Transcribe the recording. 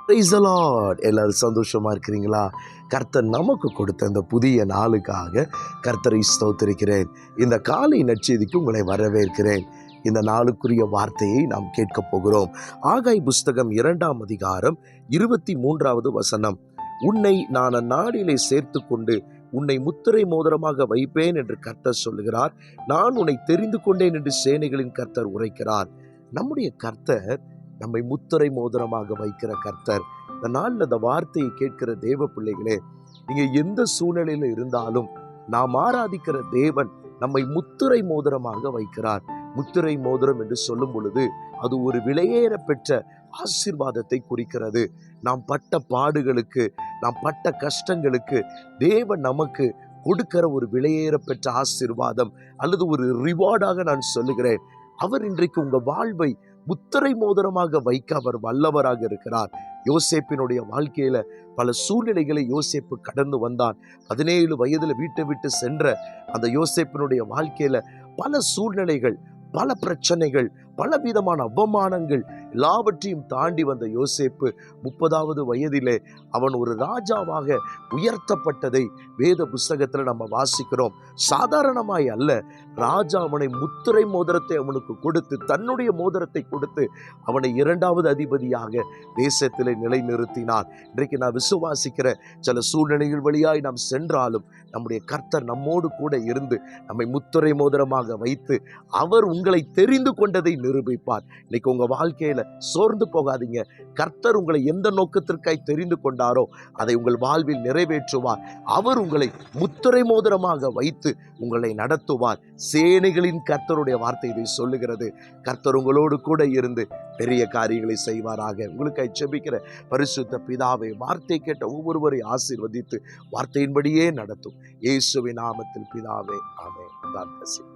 Praise the Lord. எல்லாரும் சந்தோஷமா இருக்கிறீங்களா? கர்த்தர் நமக்கு கொடுத்த இந்த புதிய நாளுக்காக கர்த்தரை ஸ்தோத்திரிக்கிறேன். இந்த காலை நற்செய்திக்கு உங்களை வரவேற்கிறேன். இந்த நாளுக்குரிய வார்த்தையை நாம் கேட்க போகிறோம். ஆகாய் புஸ்தகம் 2ஆம் அதிகாரம் 23வது வசனம். உன்னை நான் அந்நாளிலே சேர்த்து கொண்டு உன்னை முத்திரை மோதிரமாக வைப்பேன் என்று கர்த்தர் சொல்லுகிறார். நான் உன்னை தெரிந்து கொண்டேன் என்று சேனைகளின் கர்த்தர் உரைக்கிறார். நம்முடைய கர்த்தர் நம்மை முத்திரை மோதிரமாக வைக்கிற கர்த்தர். இந்த நாளில் இந்த வார்த்தையை கேட்கிற தேவ பிள்ளைகளே, நீங்க எந்த சூழ்நிலையில இருந்தாலும் நாம் ஆராதிக்கிற தேவன் நம்மை முத்திரை மோதிரமாக வைக்கிறார். முத்திரை மோதிரம் என்று சொல்லும் பொழுது அது ஒரு விலையேற பெற்ற ஆசீர்வாதத்தை குறிக்கிறது. நாம் பட்ட பாடுகளுக்கு, நாம் பட்ட கஷ்டங்களுக்கு தேவன் நமக்கு கொடுக்கிற ஒரு விலையேற பெற்ற ஆசீர்வாதம் அல்லது ஒரு ரிவார்டாக நான் சொல்லுகிறேன். அவர் இன்றைக்கு உங்க வாழ்வை முத்திரை மோதிரமாக வைக்க அவர் வல்லவராக இருக்கிறார். யோசேப்பினுடைய வாழ்க்கையில பல சூழ்நிலைகளை யோசேப்பு கடந்து வந்தான். 17 வயதுல வீட்டை விட்டு சென்ற அந்த யோசேப்பினுடைய வாழ்க்கையில பல சூழ்நிலைகள், பல பிரச்சனைகள், பலவிதமான அவமானங்கள் எல்லாவற்றையும் தாண்டி வந்த யோசேப்பு 30வது வயதிலே அவன் ஒரு ராஜாவாக உயர்த்தப்பட்டதை வேத புஸ்தகத்தில் நம்ம வாசிக்கிறோம். சாதாரணமாய் அல்ல, ராஜா அவனை முத்திரை மோதிரத்தை அவனுக்கு கொடுத்து, தன்னுடைய மோதிரத்தை கொடுத்து அவனை 2வது அதிபதியாக தேசத்திலே நிலைநிறுத்தினார். இன்றைக்கு நான் விசுவாசிக்கிற சில சூழ்நிலைகள் வழியாய் நாம் சென்றாலும் நம்முடைய கர்த்தர் நம்மோடு கூட இருந்து நம்மை முத்திரை மோதிரமாக வைத்து அவர் உங்களை தெரிந்து கொண்டதை நிரூபிப்பார். இன்னைக்கு உங்க வாழ்க்கையில சோர்ந்து போகாதீங்க. கர்த்தர் உங்களை எந்த நோக்கத்திற்காய் தெரிந்து கொண்டாரோ அதை உங்கள் வாழ்வில் நிறைவேற்றுவார். அவர் உங்களை முத்திரை மோதிரமாக வைத்து உங்களை நடத்துவார். சேனைகளின் கர்த்தருடைய வார்த்தை இதை சொல்லுகிறது. கர்த்தர் உங்களோடு கூட இருந்து பெரிய காரியங்களை செய்வாராக. உங்களுக்காய் ஜெபிக்கிற பரிசுத்த பிதாவே, வார்த்தை கேட்ட ஒவ்வொருவரை ஆசீர்வதித்து வார்த்தையின்படியே நடத்தும். இயேசுவின் நாமத்தில் பிதாவே, ஆமென். God bless you.